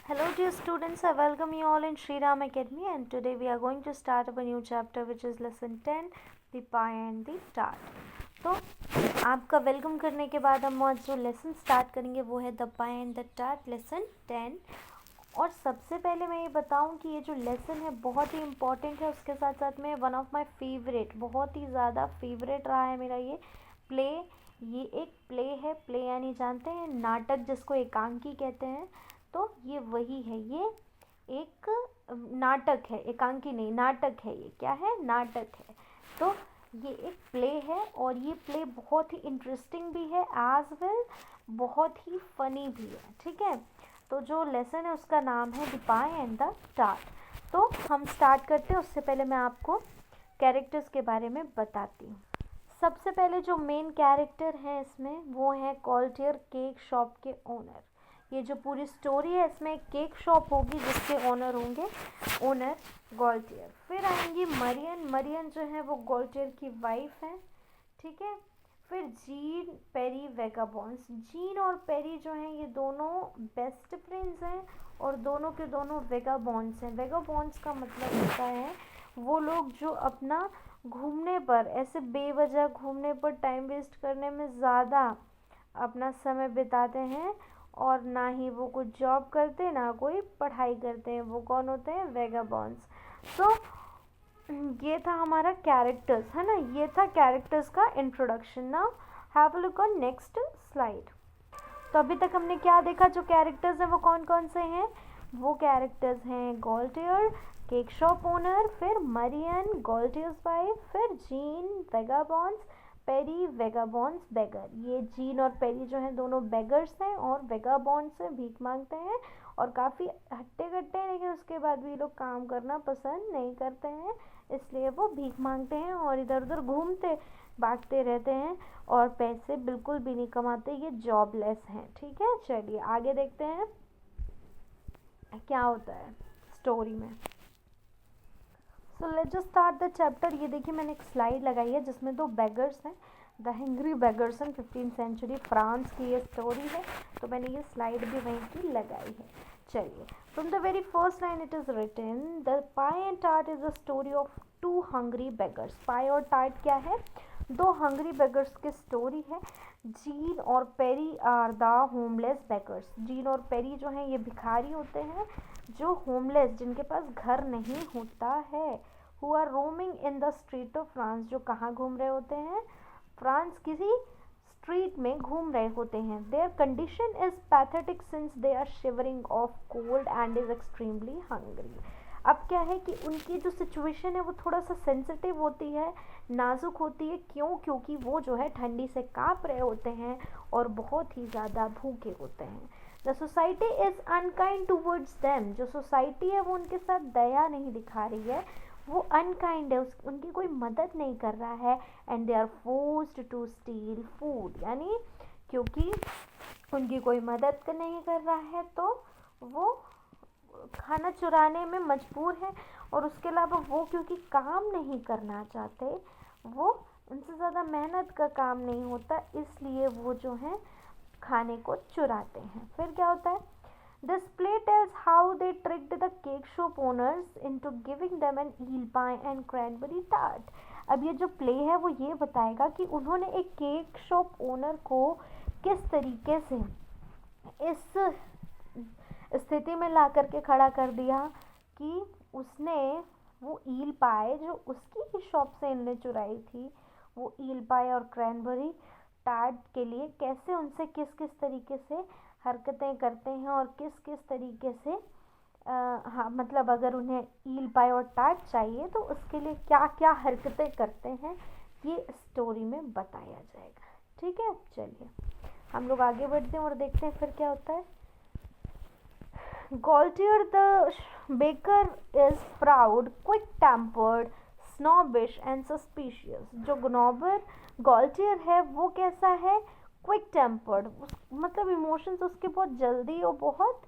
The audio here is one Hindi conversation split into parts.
Hello dear students, I welcome you all in Sri Ram Academy, and today we are going to start up a new chapter which is lesson 10, the pie and the tart. तो आपका वेलकम करने के बाद हम आज जो लेसन स्टार्ट करेंगे वो है the pie and the tart lesson 10। और सबसे पहले मैं ये बताऊं कि ये जो लेसन है बहुत ही इम्पॉर्टेंट है, उसके साथ साथ में वन ऑफ माय फेवरेट, बहुत ही ज़्यादा फेवरेट रहा है मेरा ये प्ले। ये एक प्ले है, प्ले यानी जानते हैं नाटक जिसको एकांकी कहते हैं, तो ये वही है। ये एक नाटक है, एकांकी नहीं नाटक है। ये क्या है? नाटक है। तो ये एक प्ले है और ये प्ले बहुत ही इंटरेस्टिंग भी है एज वेल, बहुत ही फनी भी है। ठीक है, तो जो लेसन है उसका नाम है the pie and the tart. तो हम स्टार्ट करते हैं, उससे पहले मैं आपको कैरेक्टर्स के बारे में बताती हूँ। सबसे पहले जो मेन कैरेक्टर है इसमें वो है कॉल्टियर, केक शॉप के ओनर। ये जो पूरी स्टोरी है इसमें एक केक शॉप होगी जिसके ओनर होंगे ओनर गॉल्टियर। फिर आएंगी मरियन। मरियन जो है वो गॉल्टियर की वाइफ है। ठीक है, फिर जीन, पेरी, वेगाबॉन्स। जीन और पेरी जो हैं ये दोनों बेस्ट फ्रेंड्स हैं और दोनों के दोनों वेगाबॉन्स हैं। वेगाबॉन्स का मतलब होता है वो लोग जो अपना घूमने पर, ऐसे बेवजह घूमने पर टाइम वेस्ट करने में ज़्यादा अपना समय बिताते हैं और ना ही वो कुछ जॉब करते ना कोई पढ़ाई करते हैं। वो कौन होते हैं? वेगाबॉन्स। तो ये था हमारा कैरेक्टर्स, है ना। ये था कैरेक्टर्स का introduction. Now have a look on next slide. तो अभी तक हमने क्या देखा? जो कैरेक्टर्स हैं वो कौन कौन से हैं? वो कैरेक्टर्स हैं गॉल्टियर, केक शॉप ओनर, फिर मरियन, गॉल्टियर्स वाइफ, फिर जीन, वेगाबॉन्स, पेरी, वेगाबॉन्स, बेगर। ये जीन और पेरी जो हैं दोनों बेगर्स हैं और वेगाबॉन्स से भीख मांगते हैं और काफ़ी हट्टे कट्टे हैं, लेकिन उसके बाद भी लोग काम करना पसंद नहीं करते हैं, इसलिए वो भीख मांगते हैं और इधर उधर घूमते भागते रहते हैं और पैसे बिल्कुल भी नहीं कमाते। ये जॉबलेस हैं। ठीक है, चलिए आगे देखते हैं क्या होता है स्टोरी में। So let's just start the chapter. ये देखिए मैंने एक स्लाइड लगाई है जिसमें दो बेगर्स हैं, the hungry beggars in 15th century France की ये स्टोरी है, तो मैंने ये स्लाइड भी वहीं की लगाई है। चलिए, from the very first line it is written, the pie and tart is the story of two hungry beggars. Pie और टार्ट क्या है? दो हंग्री बेगर्स की स्टोरी है। जीन और Perry are the homeless beggars. Jean और पेरी जो हैं ये भिखारी होते हैं, जो होमलेस, जिनके पास घर नहीं होता है, who are roaming in the street of France. जो कहाँ घूम रहे होते हैं? फ्रांस किसी स्ट्रीट में घूम रहे होते हैं। Their condition is pathetic since they are shivering of cold and is extremely hungry. अब क्या है कि उनकी जो सिचुएशन है वो थोड़ा सा सेंसिटिव होती है, नाजुक होती है। क्यों? क्योंकि वो जो है ठंडी से काँप रहे होते हैं और बहुत ही ज़्यादा भूखे होते हैं। The society is unkind towards them. जो सोसाइटी है वो उनके साथ दया नहीं दिखा रही है, वो अनकाइंड है, उनकी कोई मदद नहीं कर रहा है। And they are forced to steal food, यानी क्योंकि उनकी कोई मदद नहीं कर रहा है तो वो खाना चुराने में मजबूर है। और उसके अलावा वो क्योंकि काम नहीं करना चाहते, वो उनसे ज़्यादा मेहनत का काम नहीं होता, इसलिए वो जो है खाने को चुराते हैं। फिर क्या होता है? This play tells how they tricked the cake shop owners into giving them an eel pie and cranberry tart. अब ये जो प्ले है वो ये बताएगा कि उन्होंने एक केक शॉप ओनर को किस तरीके से इस स्थिति में ला करके खड़ा कर दिया कि उसने वो ईल पाए जो उसकी ही शॉप से इनने चुराई थी, वो ईल पाए और क्रैनबेरी टार्ट के लिए कैसे उनसे किस किस तरीके से हरकतें करते हैं और किस किस तरीके से हाँ मतलब अगर उन्हें ईल पाए और टार्ट चाहिए तो उसके लिए क्या क्या हरकतें करते हैं, ये स्टोरी में बताया जाएगा। ठीक है, चलिए हम लोग आगे बढ़ते हैं और देखते हैं फिर क्या होता है। Gaultier the baker is proud, quick-tempered, snobbish and suspicious. जो गॉल्टियर है वो कैसा है? क्विक टेम्पर्ड, मतलब इमोशंस उसके बहुत जल्दी और बहुत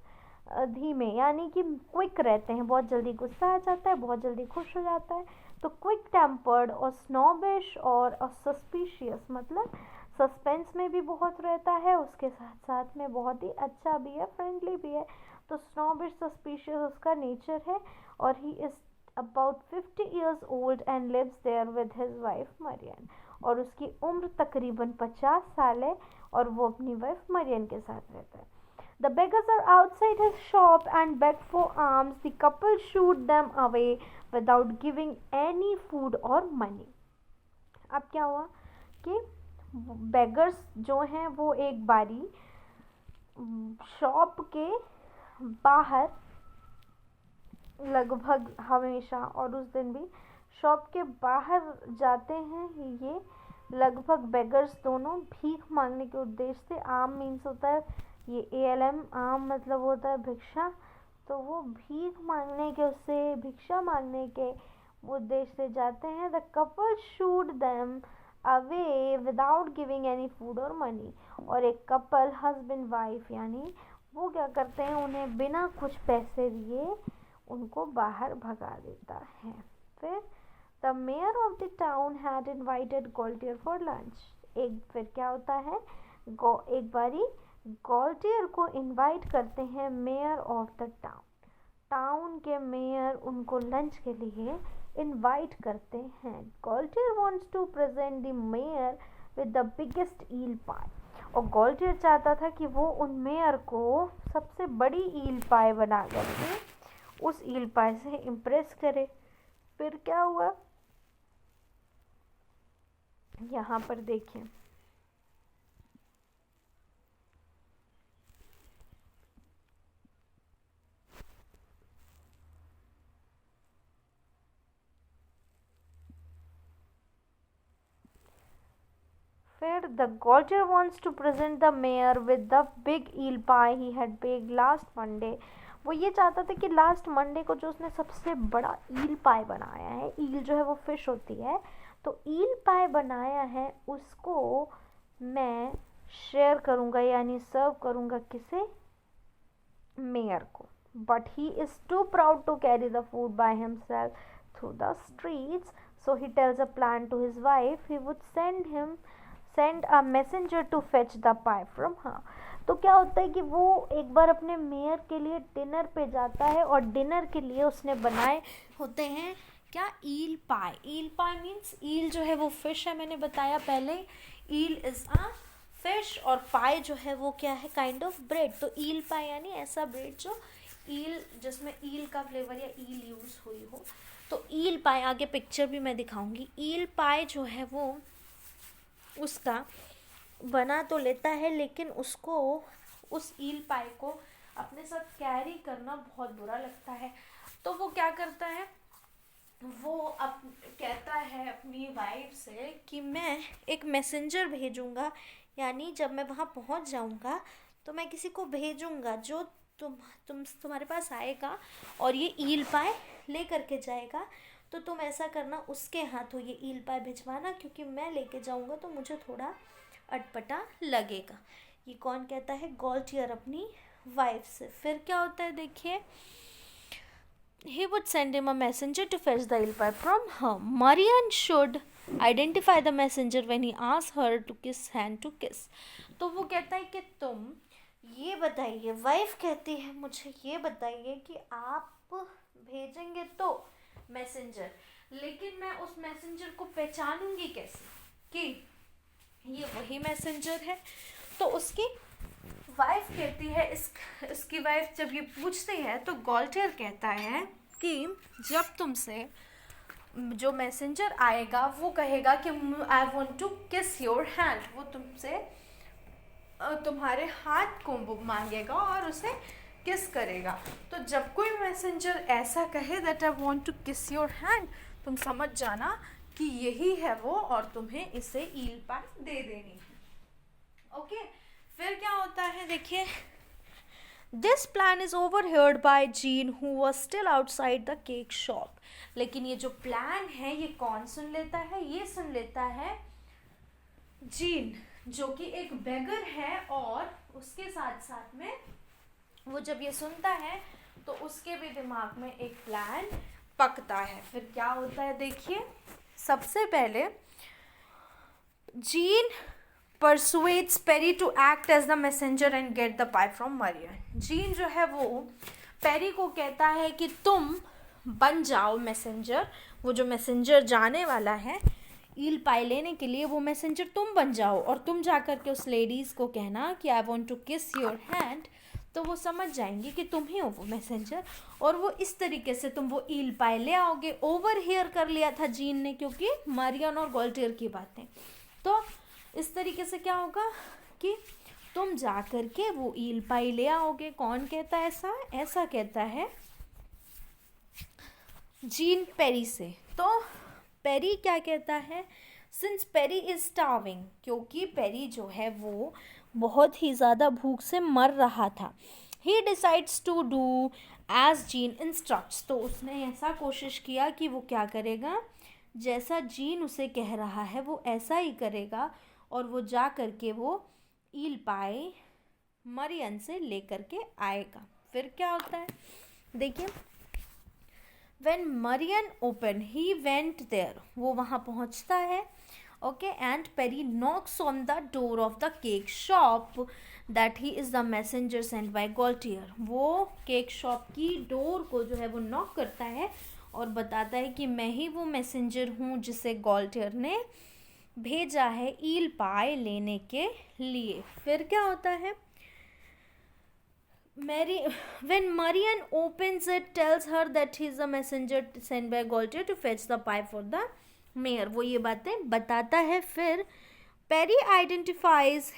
धीमे, यानी कि क्विक रहते हैं, बहुत जल्दी गुस्सा आ जाता है, बहुत जल्दी खुश हो जाता है। तो क्विक टेम्पर्ड और स्नॉबिश और सस्पिशियस, मतलब सस्पेंस में भी बहुत रहता है, उसके साथ साथ में बहुत ही अच्छा भी है, फ्रेंडली भी है। तो स्नोबिश सस्पिशियस उसका नेचर है, और he is about 50 years old and lives there with his wife Marian। और उसकी उम्र तकरीबन 50 साल है और वो अपनी वाइफ मरियन के साथ रहता है। The beggars are outside his shop and beg for alms. The couple shoot them away without giving any food or money। अब क्या हुआ कि बेगर्स जो हैं वो एक बारी शॉप के बाहर लगभग हमेशा, और उस दिन भी शॉप के बाहर जाते हैं ये लगभग बेगर्स दोनों भीख मांगने के उद्देश्य से। आम मीन्स होता है ये ALM, आम मतलब होता है भिक्षा। तो वो भीख मांगने के उससे भिक्षा मांगने के उद्देश्य से जाते हैं। The couple shoot them away without giving any food और मनी। और एक कपल हस्बैंड वाइफ यानी वो क्या करते हैं, उन्हें बिना कुछ पैसे दिए उनको बाहर भगा देता है। फिर the mayor of the town had invited Gaultier for lunch. फिर क्या होता है, एक बारी गॉल्टियर को इनवाइट करते हैं mayor of the town. Town के मेयर उनको लंच के लिए इनवाइट करते हैं। Gaultier wants to present the mayor with the biggest eel pie. और गॉल्टियर चाहता था कि वो उन मेयर को सबसे बड़ी ईल पाई बना करके उस ईल पाई से इम्प्रेस करे। फिर क्या हुआ, यहाँ पर देखिए, फिर the गॉल्टियर wants to present the mayor with the big eel pie he had baked last Monday। वो ये चाहता था कि लास्ट मंडे को जो उसने सबसे बड़ा ईल पाई बनाया है, ईल जो है वो फिश होती है, तो ईल पाई बनाया है उसको मैं शेयर करूँगा यानी सर्व करूँगा किसे, मेयर को। But he is too proud to carry the food by himself through the streets, so he tells a plan to his wife he would send a messenger to fetch the pie from her. तो क्या होता है कि वो एक बार अपने मेयर के लिए डिनर पे जाता है, और डिनर के लिए उसने बनाए होते हैं क्या, ईल पाई। ईल पाई मीन्स ईल जो है वो फिश है, मैंने बताया पहले, ईल इज़ अ फिश, और पाई जो है वो क्या है, काइंड ऑफ ब्रेड। तो ईल पाई यानी ऐसा ब्रेड जो ईल, जिसमें ईल का फ्लेवर या ईल यूज़ हुई हो। तो ईल पाई, आगे पिक्चर भी मैं दिखाऊंगी। ईल पाई जो है वो उसका बना तो लेता है, लेकिन उसको उस ईल पाई को अपने साथ कैरी करना बहुत बुरा लगता है। तो वो क्या करता है, वो कहता है अपनी वाइफ से कि मैं एक मैसेंजर भेजूंगा, यानी जब मैं वहाँ पहुँच जाऊंगा तो मैं किसी को भेजूंगा जो तुम्हारे पास आएगा और ये ईल पाई ले करके जाएगा। तो तुम ऐसा करना, उसके हाथों ये ईल पाई भिजवाना, क्योंकि मैं लेके जाऊंगा तो मुझे थोड़ा अटपटा लगेगा। ये कौन कहता है, गॉल्टियर अपनी वाइफ से। फिर क्या होता है देखिए, he would send him a messenger to fetch the eel pie from her. Marian should identify the messenger when he asks her to kiss hand to kiss। तो वो कहता है कि तुम ये बताइए, वाइफ कहती है मुझे ये बताइए कि आप भेजेंगे तो मैसेंजर, लेकिन मैं उस मैसेंजर को पहचानूंगी कैसे कि ये वही मैसेंजर है। तो उसकी वाइफ कहती है, इसकी वाइफ जब ये पूछती है तो गॉल्टियर कहता है कि जब तुमसे जो मैसेंजर आएगा वो कहेगा कि I want to kiss your hand, वो तुमसे तुम्हारे हाथ को मांगेगा और उसे किस करेगा। तो जब कोई मैसेंजर ऐसा कहे that I want to kiss your hand, तुम समझ जाना कि यही है वो और तुम्हें इसे ईल पाई दे देनी है। ओके, फिर क्या होता है देखिए, this plan is overheard by Jean who was still outside the cake shop. लेकिन ये जो प्लान है ये कौन सुन लेता है, ये सुन लेता है जीन, जो कि एक बेगर है, और उसके साथ साथ में वो जब ये सुनता है तो उसके भी दिमाग में एक प्लान पकता है। फिर क्या होता है देखिए, सबसे पहले Jean persuades Perry to act as the messenger and get the pie from Marion. Jean जो है वो पेरी को कहता है कि तुम बन जाओ मैसेंजर, वो जो मैसेंजर जाने वाला है ईल पाई लेने के लिए, वो मैसेंजर तुम बन जाओ और तुम जा कर के उस लेडीज़ को कहना कि I want to kiss your hand, तो वो समझ जाएंगी कि तुम ही हो वो मैसेंजर, और वो इस तरीके से तुम वो ईल पाई ले आओगे। ओवर हियर कर लिया था जीन ने, क्योंकि मरियन और गॉल्टियर की बातें। तो इस तरीके से क्या होगा कि तुम जा कर के वो ईल पाई ले आओगे। कौन कहता है ऐसा? ऐसा कहता है जीन पेरी से। तो पेरी क्या कहता है? सिंस पेरी इज स्टार्विंग, क्योंकि पेरी जो है वो बहुत ही ज़्यादा भूख से मर रहा था, he decides to do as Jean instructs, तो उसने ऐसा कोशिश किया कि वो क्या करेगा, जैसा जीन उसे कह रहा है वो ऐसा ही करेगा, और वो जा कर के वो ईल पाई मरियन से लेकर के आएगा। फिर क्या होता है देखिए, when Marian opened, he went there, वो वहाँ पहुँचता है, okay, and Perry knocks on the door of the cake shop that he is the messenger sent by Gaultier। वो केक शॉप की डोर को जो है वो नॉक करता है और बताता है कि मैं ही वो मैसेंजर हूँ जिसे गॉल्टियर ने भेजा है ईल पाई लेने के लिए। फिर क्या होता है, when Marian opens it, tells her that he is a messenger sent by Gaultier to fetch the pie for the mayor। वो ये बातें बताता है। फिर Perry identifies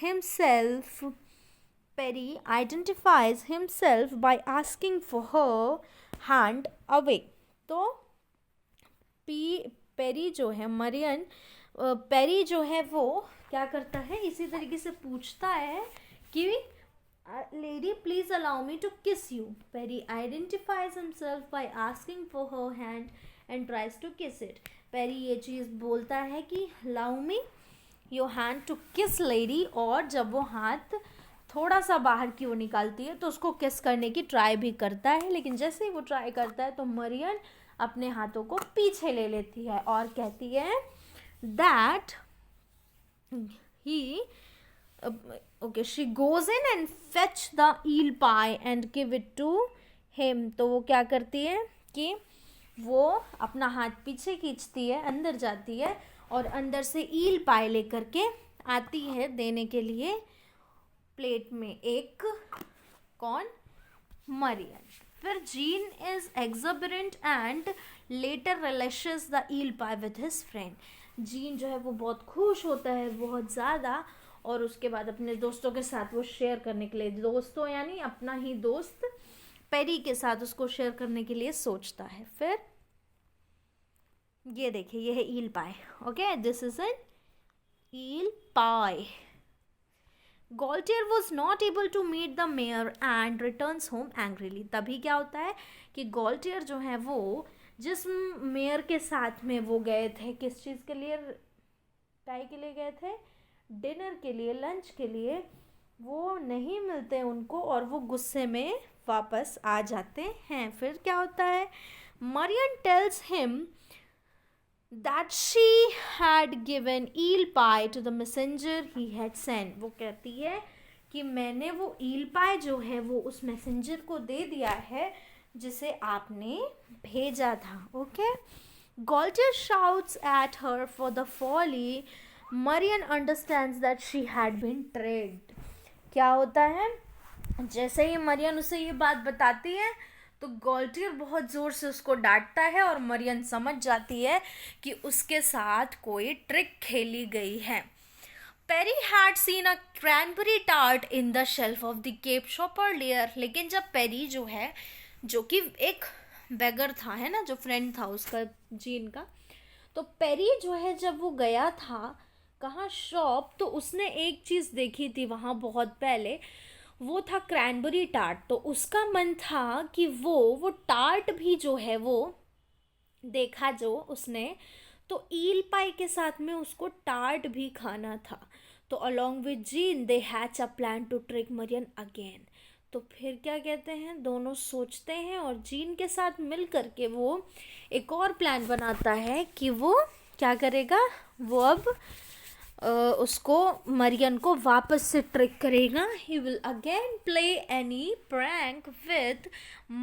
himself by asking for her hand away। तो पेरी जो है पेरी जो है वो क्या करता है, इसी तरीके से पूछता है कि lady, please allow me to kiss you। Perry identifies himself by asking for her hand and tries to kiss it। Perry ये चीज़ बोलता है कि allow me your hand to kiss lady, और जब वो हाथ थोड़ा सा बाहर की ओर निकालती है तो उसको किस करने की ट्राई भी करता है, लेकिन जैसे ही वो ट्राई करता है तो मरियन अपने हाथों को पीछे ले लेती है और कहती है that she goes in and fetch the eel pie and give it to him। तो वो क्या करती है कि वो अपना हाथ पीछे खींचती है, अंदर जाती है और अंदर से ईल पाई लेकर के आती है देने के लिए प्लेट में। एक कौन? मरियन। फिर Jean is exuberant and later relishes the eel pie with his friend. Jean जो है वो बहुत खुश होता है, बहुत ज़्यादा, और उसके बाद अपने दोस्तों के साथ वो शेयर करने के लिए, दोस्तों यानी अपना ही दोस्त पेरी के साथ उसको शेयर करने के लिए सोचता है। फिर ये देखिए, ये है eel pie, okay, this is an eel pie. Gaultier was not able to meet the mayor and returns home angrily। तभी क्या होता है कि गॉल्टियर जो है वो जिस मेयर के साथ में वो गए थे, किस चीज़ के लिए, टाई के लिए गए थे, डिनर के लिए, लंच के लिए, वो नहीं मिलते उनको और वो गुस्से में वापस आ जाते हैं। फिर क्या होता है, Marion tells him that she had given eel pie to the messenger he had sent। वो कहती है कि मैंने वो ईल पाई जो है वो उस मैसेंजर को दे दिया है जिसे आपने भेजा था, okay. Gaultier shouts at her for the folly। Marian understands that she had been tricked। क्या होता है, जैसे ही मरियन उसे ये बात बताती है तो गॉल्टियर बहुत ज़ोर से उसको डांटता है और मरियन समझ जाती है कि उसके साथ कोई ट्रिक खेली गई है। Perry had seen a cranberry tart in the shelf of the cake shop earlier. लेकिन जब पेरी जो है, जो कि एक बेगर था, है ना, जो फ्रेंड था उसका जीन का, तो पेरी जो है जब वो गया था कहाँ, शॉप, तो उसने एक चीज़ देखी थी वहाँ बहुत पहले, वो था क्रैनबेरी टार्ट। तो उसका मन था कि वो टार्ट भी जो है वो देखा जो उसने, तो ईल पाई के साथ में उसको टार्ट भी खाना था। तो along with Jean they hatch a plan to trick Marion again. तो फिर क्या कहते हैं, दोनों सोचते हैं और जीन के साथ मिल करके वो एक और प्लान बनाता है कि वो क्या करेगा, वो अब उसको मरियन को वापस से ट्रिक करेगा. He will again play any prank with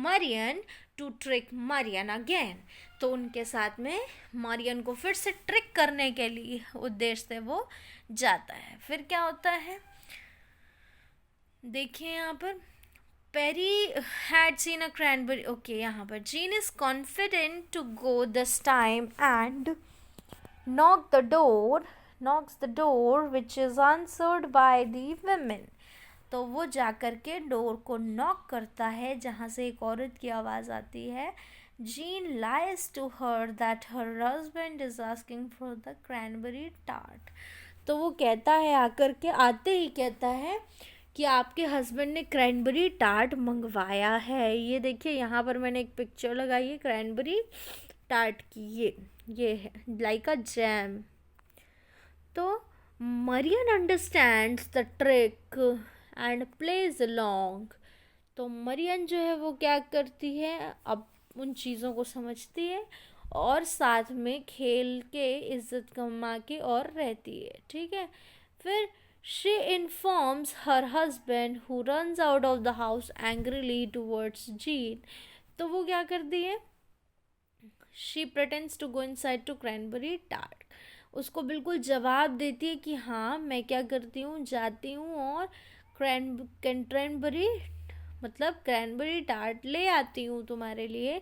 Marion to trick Marion again. तो उनके साथ में मरियन को फिर से ट्रिक करने के लिए उद्देश्य से वो जाता है. फिर क्या होता है देखिए यहाँ पर. Perry had seen a cranberry. Okay, यहाँ पर Jean is confident to go this time and knocks the door which is answered by the women. तो वो जाकर के डोर को नॉक करता है जहाँ से एक औरत की आवाज़ आती है. Jean lies to her that her husband is asking for the cranberry tart. तो वो कहता है आते ही कहता है कि आपके हस्बैंड ने क्रैनबेरी टार्ट मंगवाया है. ये देखिए यहाँ पर मैंने एक पिक्चर लगाई है क्रैनबेरी टार्ट की. ये है लाइक अ जैम. तो Marion understands the trick and plays along. तो मरियन जो है वो क्या करती है, अब उन चीज़ों को समझती है और साथ में खेल के इज्जत कमा के और रहती है. ठीक है. फिर she informs her husband who runs out of the house angrily towards Jean. तो वो क्या करती है, she pretends to go inside to cranberry tart. उसको बिल्कुल जवाब देती है कि हाँ मैं क्या करती हूँ, जाती हूँ और क्रैनबेरी टार्ट ले आती हूँ तुम्हारे लिए,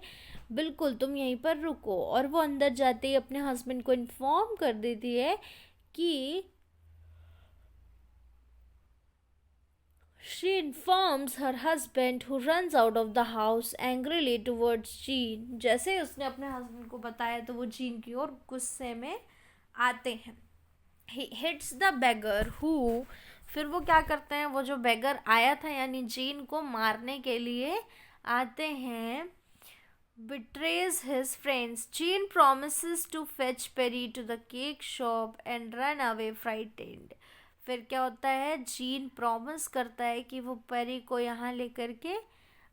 बिल्कुल तुम यहीं पर रुको. और वो अंदर जाते ही अपने हस्बैंड को इन्फॉर्म कर देती है कि she informs her husband who runs out of the house angrily towards Jean. जैसे ही उसने अपने हस्बैंड को बताया तो वो जीन की ओर गुस्से में आते हैं. he hits the beggar who. फिर वो क्या करते हैं, वो जो बेगर आया था यानी जीन को मारने के लिए आते हैं, betrays his friends. Jean promises to fetch Perry to the cake shop and run away frightened. फिर क्या होता है, जीन प्रॉमिस करता है कि वो पेरी को यहाँ लेकर के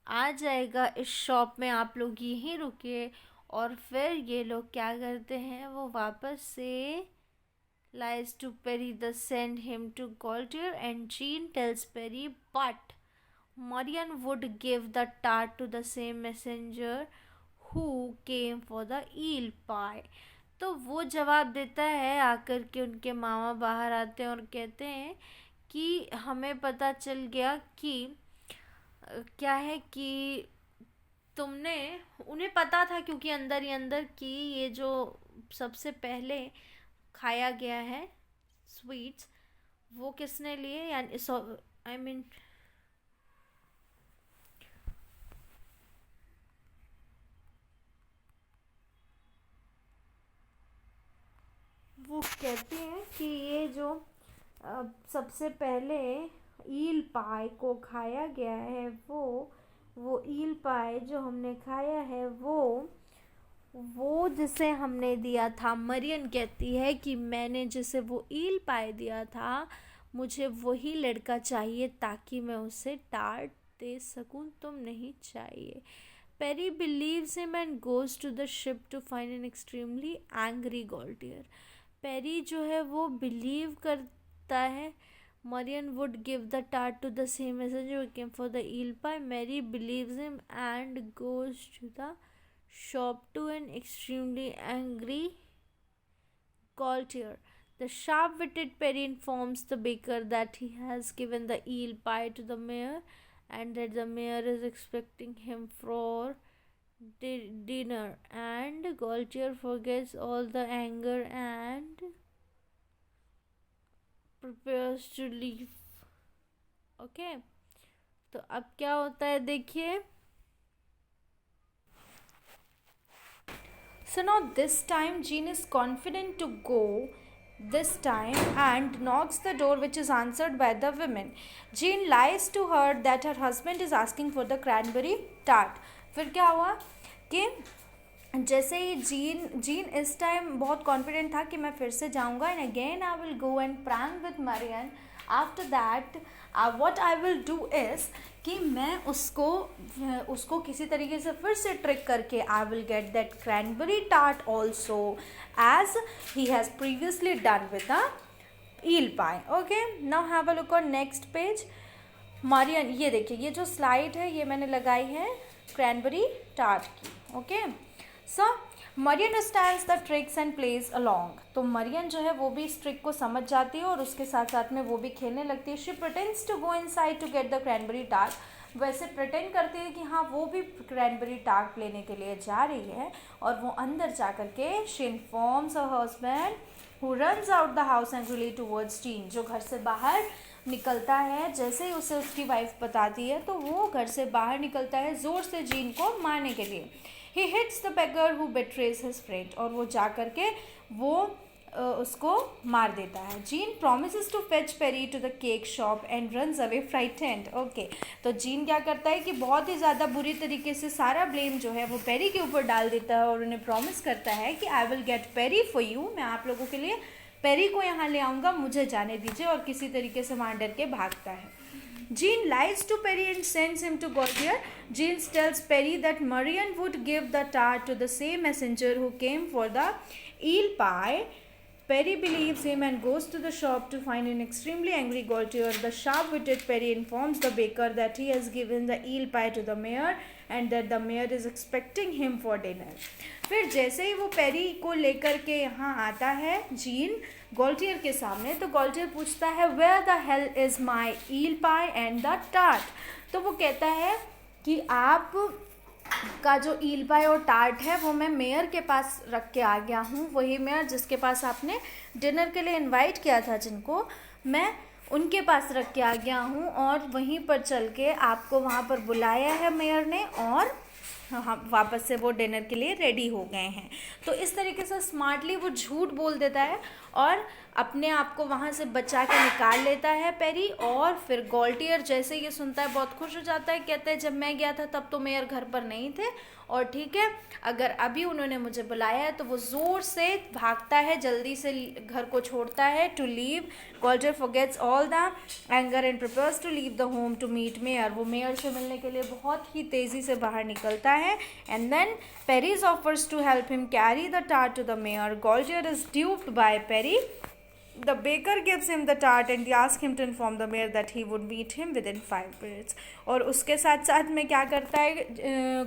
आ जाएगा इस शॉप में, आप लोग यहीं रुकिए. और फिर ये लोग क्या करते हैं, वो वापस से lies to Perry the send him to Gaultier and Jean tells Perry but Marian would give the tart to the same messenger who came for the eel pie. तो वो जवाब देता है आकर के, उनके मामा बाहर आते हैं और कहते हैं कि हमें पता चल गया कि क्या है कि तुमने, उन्हें पता था क्योंकि अंदर ही अंदर कि ये जो सबसे पहले खाया गया है स्वीट्स वो किसने लिए, यानी वो कहते हैं कि ये जो सबसे पहले ईल पाई को खाया गया है, वो ईल पाई जो हमने खाया है वो जिसे हमने दिया था. मरियन कहती है कि मैंने जिसे वो ईल पाई दिया था मुझे वही लड़का चाहिए ताकि मैं उसे टार्ट दे सकूं, तुम नहीं चाहिए. Perry believes him and goes to the ship to find an extremely angry Gaultier. Perry जो है वो बिलीव करता है Marion would give the tart to the same messenger who came for the eel pie. Mary believes him and goes to the shop to an extremely angry Gaultier. The sharp-witted Perry informs the baker that he has given the eel pie to the mayor and that the mayor is expecting him for dinner, and Gaultier forgets all the anger and prepares to leave. Okay, तो अब क्या होता है देखिए. So now this time Jean is confident to go this time and knocks the door which is answered by the women. Jean lies to her that her husband is asking for the cranberry tart. फिर क्या हुआ कि जैसे ही जीन इस टाइम बहुत कॉन्फिडेंट था कि मैं फिर से जाऊंगा and again I will go and prank with Marion. After that what I will do is कि मैं उसको किसी तरीके से फिर से ट्रिक करके I will get that cranberry tart also as he has previously done with the eel pie. Okay, now have a look on next page. Marian, ये देखिए, ये जो स्लाइड है ये मैंने लगाई है क्रैनबेरी टार्ट की. Okay, so Marion understands the tricks and plays along. तो मरियन जो है वो भी इस ट्रिक को समझ जाती है और उसके साथ साथ में वो भी खेलने लगती है. She pretends to go inside to get the cranberry tart. वैसे प्रिटेंड करती है कि हाँ वो भी क्रैनबेरी टार्ट लेने के लिए जा रही है और वो अंदर जा कर के she informs her husband who runs out the house angrily towards gene. जो घर से बाहर निकलता है, जैसे ही उसे उसकी वाइफ बताती है तो वो घर से बाहर निकलता है ज़ोर से जीन को मारने के लिए. He hits the beggar who betrays his friend. और वो जा कर के वो उसको मार देता है. Jean promises to fetch Perry to the cake shop and runs away frightened. Okay, तो जीन क्या करता है कि बहुत ही ज़्यादा बुरी तरीके से सारा ब्लेम जो है वो पेरी के ऊपर डाल देता है और उन्हें प्रॉमिस करता है कि I will get Perry for you. मैं आप लोगों के लिए पेरी को यहाँ ले आऊँगा, मुझे जाने दीजिए. और किसी तरीके से वहाँ डर के भागता है. Jean lies to Perry and sends him to Gaultier. Jean tells Perry that Marian would give the tart to the same messenger who came for the eel pie. Perry believes him and goes to the shop to find an extremely angry Gaultier. The sharp-witted Perry informs the baker that he has given the eel pie to the mayor and that the mayor is expecting him for dinner. फिर जैसे ही वो पेरी को लेकर के यहाँ आता है जीन गॉल्टियर के सामने, तो गॉल्टियर पूछता है where the hell is my eel pie and the tart. तो वो कहता है कि आप का जो ईल पाई और टार्ट है वो मैं मेयर के पास रख के आ गया हूँ. वही मेयर जिसके पास आपने डिनर के लिए इनवाइट किया था, जिनको मैं उनके पास रख के आ गया हूँ और वहीं पर चल के आपको वहाँ पर बुलाया है मेयर ने और हाँ वापस से वो डिनर के लिए रेडी हो गए हैं. तो इस तरीके से स्मार्टली वो झूठ बोल देता है और अपने आप को वहाँ से बचा के निकाल लेता है पेरी. और फिर गॉल्टियर जैसे ये सुनता है बहुत खुश हो जाता है. कहते हैं जब मैं गया था तब तो मेयर घर पर नहीं थे और ठीक है अगर अभी उन्होंने मुझे बुलाया है. तो वो ज़ोर से भागता है, जल्दी से घर को छोड़ता है to leave. Gaultier forgets all the anger and prepares to leave the home to meet mayor. वो मेयर से मिलने के लिए बहुत ही तेज़ी से बाहर निकलता है. And then Perry offers to help him carry the tart to the mayor. Gaultier is duped by Perry. The baker gives him the tart and asks him to inform the mayor that he would meet him within 5 minutes. और उसके साथ साथ में क्या करता है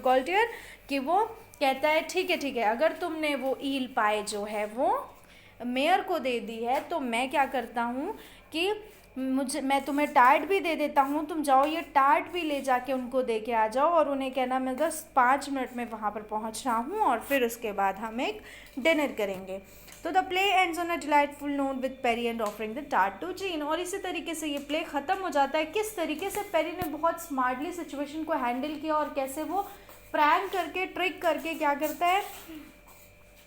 गॉल्टियर कि वो कहता है ठीक है अगर तुमने वो ईल पाई जो है वो मेयर को दे दी है तो मैं क्या करता हूँ कि मैं तुम्हें टार्ट भी दे देता हूँ, तुम जाओ ये टार्ट भी ले जाके उनको दे के आ जाओ और उन्हें कहना मैं 5 मिनट में वहाँ पर पहुँच रहा हूँ और फिर उसके बाद हम एक डिनर करेंगे. तो the play ends on a delightful note with Perry and offering the tart to Jean. और इसी तरीके से ये प्ले ख़त्म हो जाता है. किस तरीके से पेरी ने बहुत स्मार्टली सिचुएशन को हैंडल किया और कैसे वो प्रैंक करके ट्रिक करके क्या करता है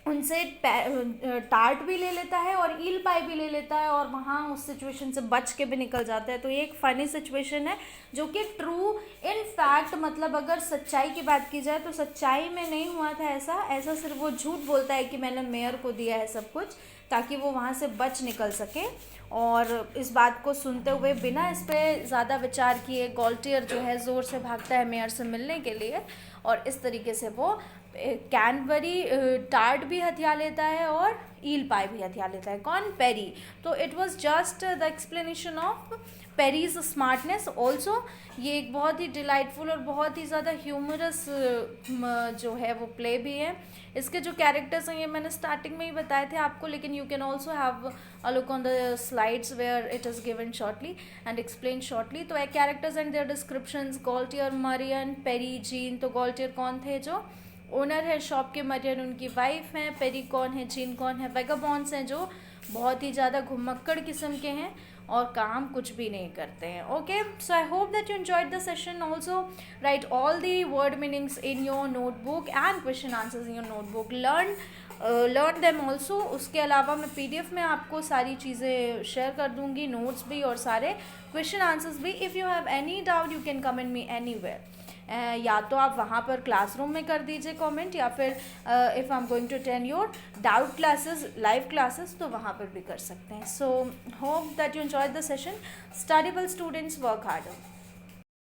उनसे टार्ट भी ले लेता है और ईल पाई भी ले लेता है और वहाँ उस सिचुएशन से बच के भी निकल जाता है. तो ये एक फ़नी सिचुएशन है जो कि ट्रू इन फैक्ट मतलब अगर सच्चाई की बात की जाए तो सच्चाई में नहीं हुआ था ऐसा सिर्फ वो झूठ बोलता है कि मैंने मेयर को दिया है सब कुछ ताकि वो वहाँ से बच निकल सके. और इस बात को सुनते हुए बिना इस पर ज़्यादा विचार किए गॉल्टियर जो है ज़ोर से भागता है मेयर से मिलने के लिए और इस तरीके से वो कैनबेरी टार्ट भी हथिया लेता है और ईल पाई भी हथिया लेता है. कौन? पेरी. तो it was just the explanation of Perry's smartness. Also ये एक बहुत ही डिलाइटफुल और बहुत ही ज़्यादा ह्यूमरस जो है वो प्ले भी है. इसके जो कैरेक्टर्स हैं ये मैंने स्टार्टिंग में ही बताए थे आपको, लेकिन you can also have a look on the slides where it is given shortly and explain shortly. तो characters and their descriptions Gaultier, Marion, Perry, Jean. तो गॉल्टियर कौन थे? जो ओनर है शॉप के, मरियन उनकी वाइफ हैं, पेरी कौन है, जीन कौन है, वेगाबॉन्ड्स हैं जो बहुत ही ज़्यादा घुमक्कड़ किस्म के हैं और काम कुछ भी नहीं करते हैं. Okay, so I hope that you enjoyed the session. Also right all the word meanings in your notebook and question answers in your notebook. Learn them also. उसके अलावा मैं PDF में आपको सारी चीज़ें शेयर कर दूँगी, नोट्स भी और सारे क्वेश्चन आंसर्स भी. If you have any doubt you can comment me anywhere. या तो आप वहाँ पर क्लासरूम में कर दीजिए कमेंट या फिर if I am going to attend your doubt classes, live classes, तो वहाँ पर भी कर सकते हैं. So hope that you enjoy the session. Study well students, work harder.